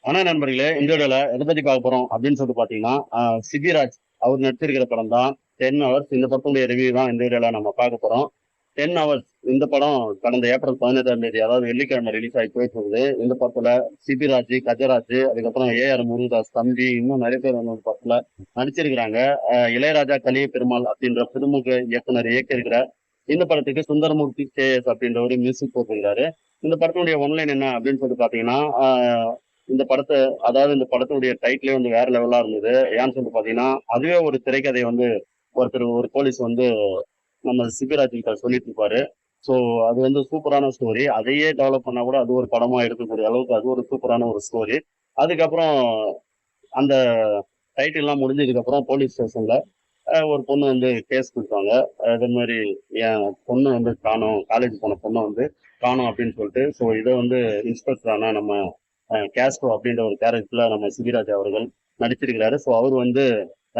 நண்பர்களே, இந்த வீடியோல எதை பத்தி பார்க்க போறோம் அப்படின்னு சொல்லிட்டு பாத்தீங்கன்னா, சிபிராஜ் அவர் நடிச்சிருக்கிற படம் தான் 10 ஹவர்ஸ். இந்த படத்துடைய ரிவ்யூ தான் இந்த வீடியோல நம்ம பார்க்க போறோம். 10 ஹவர்ஸ் இந்த படம் கடந்த ஏப்ரல் 17ஆம் தேதி, அதாவது வெள்ளிக்கிழமை ரிலீஸ் ஆகி போயிட்டு இருக்குது. இந்த படத்துல சிபிராஜ், கஜராஜ், அதுக்கப்புறம் ஏஆர் முருகதாஸ் தம்பி, இன்னும் நிறைய பேர் வந்து இந்த படத்துல நடிச்சிருக்கிறாங்க. இளையராஜா கலிய பெருமாள் அப்படின்ற புதுமுக இயக்குனர் இயக்கியிருக்கிற இந்த படத்துக்கு சுந்தரமூர்த்தி KS அப்படின்ற ஒரு மியூசிக் போட்டிருக்காரு. இந்த படத்தினுடைய ஒன்லைன் என்ன அப்படின்னு சொல்லிட்டு பாத்தீங்கன்னா, இந்த படத்தை, அதாவது இந்த படத்துடைய டைட்டிலே வந்து வேற லெவலா இருந்தது. ஏன்னு சொல்லிட்டு பாத்தீங்கன்னா, அதுவே ஒரு திரைக்கதை வந்து ஒரு போலீஸ் வந்து நம்ம சிபிராஜ் கிட்ட சொல்லிட்டு இருப்பாரு. ஸோ அது வந்து சூப்பரான ஸ்டோரி. அதையே டெவலப் பண்ணா கூட அது ஒரு படமா எடுக்கக்கூடிய அளவுக்கு அது ஒரு சூப்பரான ஒரு ஸ்டோரி. அதுக்கப்புறம் அந்த டைட்டில் எல்லாம் முடிஞ்சதுக்கு அப்புறம் போலீஸ் ஸ்டேஷன்ல ஒரு பொண்ணு வந்து கேஸ் கொடுத்தாங்க. அதே மாதிரி என் பொண்ணு வந்து காணோம், காலேஜ் போன பொண்ணை வந்து காணோம் அப்படின்னு சொல்லிட்டு. ஸோ இதை வந்து இன்ஸ்பெக்டர் ஆனா நம்ம கேஸ்ட்ரோ அப்படின்ற ஒரு கேரக்டர்ல நம்ம சிபிராஜ் அவர்கள் நடிச்சிருக்கிறாரு. ஸோ அவர் வந்து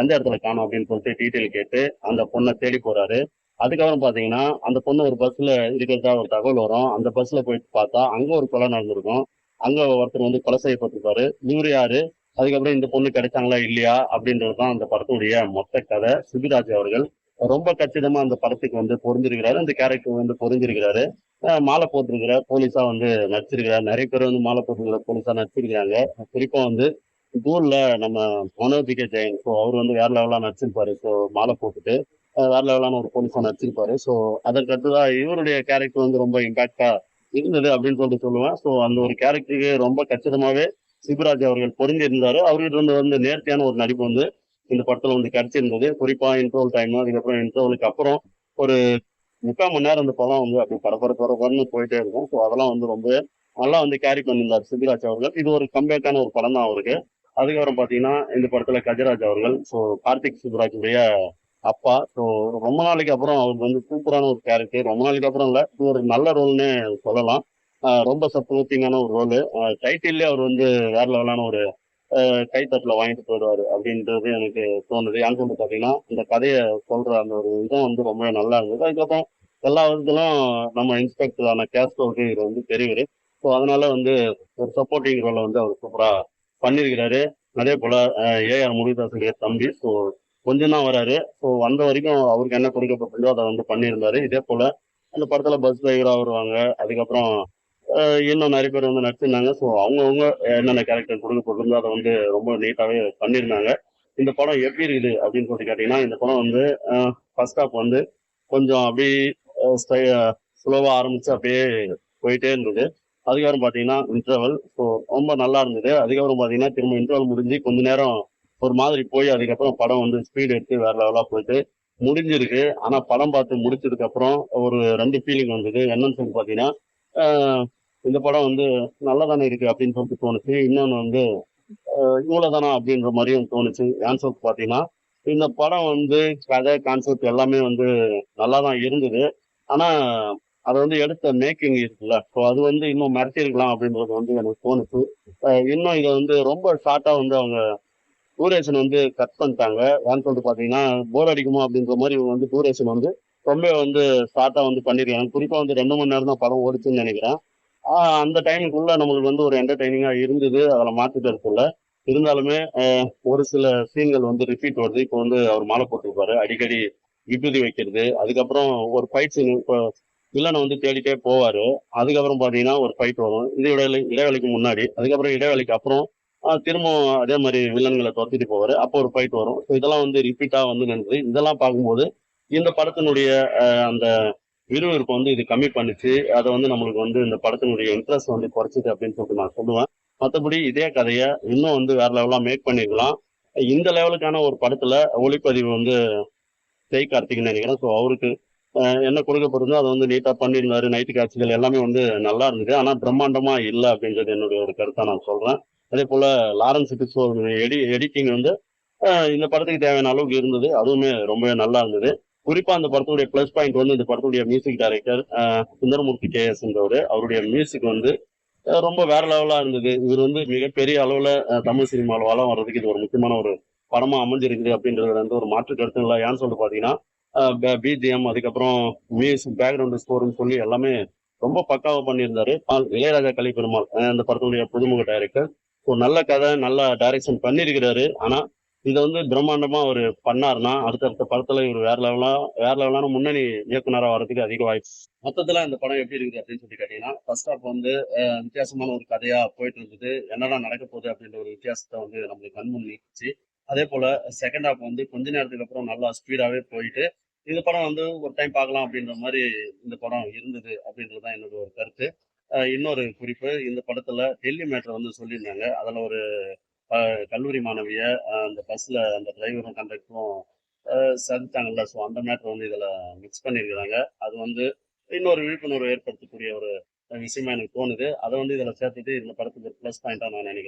எந்த இடத்துல காணோம் அப்படின்னு சொல்லிட்டு டீட்டெயில் கேட்டு அந்த பொண்ணை தேடி போறாரு. அதுக்கப்புறம் பாத்தீங்கன்னா அந்த பொண்ணு ஒரு பஸ்ல இருக்கிறதா ஒரு தகவல் வரும். அந்த பஸ்ல போயிட்டு பார்த்தா அங்க ஒரு கொலை நடந்திருக்கும். அங்க ஒருத்தர் வந்து கொலை செய்யப்பட்டிருப்பாரு. இவரு யாரு, அதுக்கப்புறம் இந்த பொண்ணு கிடைச்சாங்களா இல்லையா அப்படின்றதுதான் அந்த படத்துடைய மொத்த கதை. சிபிராஜ் அவர்கள் ரொம்ப கச்சிதமா அந்த படத்துக்கு வந்து பொருந்திருக்கிறாரு, அந்த கேரக்டர் வந்து பொருந்திருக்கிறாரு. மாலை போட்டிருக்கிற போலீஸா வந்து நடிச்சிருக்கிறார். நிறைய பேர் வந்து மாலை போட்டிருக்கிற போலீஸா நடிச்சிருக்கிறாங்க. குறிப்பா வந்து தூள்ல நம்ம மனோஜிகே ஜெயின், ஸோ அவர் வந்து வேற லெவலா நடிச்சிருப்பாரு. ஸோ மாலை போட்டுட்டு வேற லெவலான ஒரு போலீஸா நடிச்சிருப்பாரு. ஸோ அதற்கு அடுத்ததான் இவருடைய கேரக்டர் வந்து ரொம்ப இம்பாக்டா இருந்தது அப்படின்னு சொல்லிட்டு சொல்லுவேன். ஸோ அந்த ஒரு கேரக்டருக்கு ரொம்ப கச்சிதமாவே சிவராஜ் அவர்கள் பொருந்தி இருந்தாரு. அவர்கிட்ட இருந்து வந்து நேர்த்தியான ஒரு நடிப்பு வந்து இந்த படத்துல வந்து கிடைச்சிருந்தது. குறிப்பா இன்டர்வல் டைம், அதுக்கப்புறம் இன்டர்வலுக்கு அப்புறம் ஒரு 3/4 மணி நேரம் அந்த படம் வந்து அப்படி பரபரன்னு போயிட்டே இருக்கும். ஸோ அதெல்லாம் வந்து ரொம்ப நல்லா வந்து கேரி பண்ணியிருந்தார் சிபிராஜ் அவர்கள். இது ஒரு கம்பேக்கான ஒரு படம் தான் அவருக்கு. அதுக்கப்புறம் பாத்தீங்கன்னா இந்த படத்துல கஜராஜ் அவர்கள், ஸோ கார்த்திக் சுப்ராஜுடைய அப்பா. ஸோ ரொம்ப நாளைக்கு அப்புறம் அவருக்கு வந்து சூப்பரான ஒரு கேரக்டர். ரொம்ப நாளைக்கு அப்புறம் இல்ல, இது ஒரு நல்ல ரோல்னு சொல்லலாம். ரொம்ப சப்போர்ட்டிங்கான ஒரு ரோலு. டைட்டில்லே அவர் வந்து வேற லெவலான ஒரு கைத்தட்டல வாங்கிட்டு போயிடுவாரு அப்படின்றது எனக்கு தோணுது. ஏன்னு சொல்லிட்டு பாத்தீங்கன்னா இந்த கதையை சொல்ற அந்த ஒரு விதம் வந்து ரொம்ப நல்லா இருந்தது. அதுக்கப்புறம் எல்லா விதத்திலும் நம்ம இன்ஸ்பெக்டரான கேஸ்டோவுக்கு இது வந்து தெரியுது. ஸோ அதனால வந்து ஒரு சப்போர்ட்டிங் ரோலை வந்து அவர் சூப்பரா பண்ணியிருக்கிறாரு. அதே போல ஏஆர் முருகதாசுடைய தம்பி, ஸோ கொஞ்சம் தான் வராரு. ஸோ வந்த வரைக்கும் அவருக்கு என்ன கொடுக்கப்பட்டதோ அதை வந்து பண்ணியிருந்தாரு. இதே போல அந்த படத்துல பஸ் டிரைவரா வருவாங்க. அதுக்கப்புறம் இன்னும் நிறைய பேர் வந்து நடிச்சிருந்தாங்க. ஸோ அவங்கவுங்க என்னென்ன கேரக்டர் கொடுக்கப்பட்டிருந்தோ அதை வந்து ரொம்ப நீட்டாவே பண்ணியிருந்தாங்க. இந்த படம் எப்படி இருக்குது அப்படின்னு சொல்லிட்டு கேட்டீங்கன்னா, இந்த படம் வந்து ஃபர்ஸ்ட் ஹாஃப் வந்து கொஞ்சம் அப்படியே ஸ்லோவா ஆரம்பிச்சு அப்படியே போயிட்டே இருந்தது. அதுக்கப்புறம் பாத்தீங்கன்னா இன்டர்வல், ஸோ ரொம்ப நல்லா இருந்தது. அதுக்கப்புறம் பாத்தீங்கன்னா திரும்ப இன்டர்வல் முடிஞ்சு கொஞ்ச நேரம் ஒரு மாதிரி போய் அதுக்கப்புறம் படம் வந்து ஸ்பீட் எடுத்து வேற லெவலா போயிட்டு முடிஞ்சிருக்கு. ஆனா படம் பார்த்து முடிச்சதுக்கு அப்புறம் ஒரு ரெண்டு ஃபீலிங் வந்தது. என்னன்னு சொல்லி பாத்தீங்கன்னா, ஆஹ் இந்த படம் வந்து நல்லா தானே இருக்கு அப்படின்னு சொல்லிட்டு தோணுச்சு. இன்னொன்னு வந்து இவ்வளவுதானா அப்படின்ற மாதிரியும் தோணுச்சு. ஏன்னு சொல்லிட்டு பாத்தீங்கன்னா, இந்த படம் வந்து கதை கான்செப்ட் எல்லாமே வந்து நல்லா தான் இருந்தது. ஆனா அதை வந்து எடுத்த மேக்கிங் இருக்குல்ல, ஸோ அது வந்து இன்னும் மிரட்டிருக்கலாம் அப்படின்றது வந்து எனக்கு தோணுச்சு. இன்னும் இதை வந்து ரொம்ப ஷார்ட்டா வந்து அவங்க டூரேஷன் வந்து கட் பண்ணிட்டாங்க. ஏன்னு சொல்லிட்டு பாத்தீங்கன்னா போர் அடிக்குமா அப்படின்ற மாதிரி இவங்க வந்து டூரேஷன் வந்து ரொம்ப வந்து ஷார்ட்டா வந்து பண்ணிருக்காங்க. குறிப்பா வந்து 2 மணி நேரம் தான் படம் ஓடிச்சுன்னு நினைக்கிறேன். அந்த டைமுக்குள்ள நம்மளுக்கு வந்து ஒரு என்டர்டைனிங்கா இருந்தது, அதுல மாற்று கருத்துள்ள. இருந்தாலுமே ஒரு சில சீன்கள் வந்து ரிப்பீட் வருது. இப்போ வந்து அவர் மாலை போட்டிருப்பாரு, அடிக்கடி விபூதி வைக்கிறது. அதுக்கப்புறம் ஒரு ஃபைட் சீன், இப்போ வில்லனை வந்து தேடிட்டே போவாரு. அதுக்கப்புறம் பாத்தீங்கன்னா ஒரு ஃபைட் வரும். இந்த இடைவெளிக்கு முன்னாடி, அதுக்கப்புறம் இடைவெளிக்கு அப்புறம் திரும்பவும் அதே மாதிரி வில்லன்களை துரத்திட்டு போவாரு. அப்போ ஒரு ஃபைட் வரும். ஸோ இதெல்லாம் வந்து ரிப்பீட்டா வந்து நின்றுது. இதெல்லாம் பார்க்கும்போது இந்த படத்தினுடைய அந்த விறுவிறுப்பு வந்து இது கம்மி பண்ணுச்சு. அதை வந்து நம்மளுக்கு வந்து இந்த படத்தினுடைய இன்ட்ரெஸ்ட் வந்து குறைச்சிது அப்படின்னு சொல்லிட்டு நான் சொல்லுவேன். மற்றபடி இதே கதையை இன்னும் வந்து வேற லெவலா மேக் பண்ணிருக்கலாம். இந்த லெவலுக்கான ஒரு படத்துல ஒளிப்பதிவு வந்து கார்த்திக்னு நினைக்கிறேன். ஸோ அவருக்கு என்ன கொடுக்கப்படுதோ அதை வந்து நீட்டா பண்ணியிருந்தாரு. நைட்டு காட்சிகள் எல்லாமே வந்து நல்லா இருந்தது. ஆனா பிரம்மாண்டமா இல்லை அப்படின்றது என்னுடைய ஒரு கருத்தா நான் சொல்றேன். அதே போல லாரன்ஸ் பிக்ஸோட எடிட்டிங் வந்து இந்த படத்துக்கு தேவையான அளவுக்கு இருந்தது. அதுவுமே ரொம்பவே நல்லா இருந்தது. குறிப்பா அந்த படத்துடைய பிளஸ் பாயிண்ட் வந்து இந்த படத்துடைய மியூசிக் டைரக்டர் சுந்தரமூர்த்தி KS அவருடைய மியூசிக் வந்து ரொம்ப வேற லெவலா இருந்தது. இவர் வந்து மிகப்பெரிய அளவுல தமிழ் சினிமாவில் வளம் வர்றதுக்கு இது ஒரு முக்கியமான ஒரு படமா அமைஞ்சிருக்குது அப்படின்றது வந்து ஒரு மாற்று கருத்து இல்லை. ஏன்னு சொல்லிட்டு பாத்தீங்கன்னா BGM, அதுக்கப்புறம் மியூசிக், பேக்ரவுண்ட் ஸ்கோர்னு சொல்லி எல்லாமே ரொம்ப பக்காவா பண்ணியிருந்தாரு. இளையராஜா கலிபெருமாள் அந்த படத்துடைய புதுமுக டைரக்டர். ஒரு நல்ல கதை, நல்ல டைரக்ஷன் பண்ணியிருக்கிறாரு. ஆனா, இத வந்து பிரம்மாண்டமா அவரு பண்ணாருன்னா, அடுத்தடுத்த படத்துல இவரு வேற லெவலான முன்னணி இயக்குனரா வர்றதுக்கு அதிக வாய்ப்பு. மொத்தத்துல இந்த படம் எப்படி இருக்குது அப்படின்னு சொல்லி கேட்டீங்கன்னா, ஃபர்ஸ்ட் ஹாஃப் வந்து வித்தியாசமான ஒரு கதையா போயிட்டு இருந்தது. என்னடா நடக்க போகுது அப்படின்ற ஒரு வித்தியாசத்த வந்து நம்மளுக்கு கண்முன் நீட்டுச்சு. அதே போல செகண்ட் ஹாஃப் வந்து கொஞ்ச நேரத்துக்கு அப்புறம் நல்லா ஸ்பீடாவே போயிட்டு, இந்த படம் வந்து ஒரு டைம் பார்க்கலாம் அப்படின்ற மாரி இந்த படம் இருந்தது அப்படின்றது தான் என்னோட ஒரு கருத்து. இன்னொரு குறிப்பு, இந்த படத்துல டெல்லி மேட்டர் வந்து சொல்லியிருந்தாங்க. அதுல ஒரு கல்லூரி மாணவிய அந்த பஸ்ல அந்த டிரைவரும், கண்டக்டரும் சந்திச்சாங்கல்ல. ஸோ அந்த மேட்டர் வந்து இதுல மிக்ஸ் பண்ணியிருக்கிறாங்க. அது வந்து இன்னொரு விழிப்புணர்வு ஏற்படுத்தக்கூடிய ஒரு விஷயமா எனக்கு தோணுது. அத வந்து இதுல சேர்த்துட்டு இந்த படத்துக்கு ஒரு ப்ளஸ் பாயிண்ட்டா நான் நினைக்கிறேன்.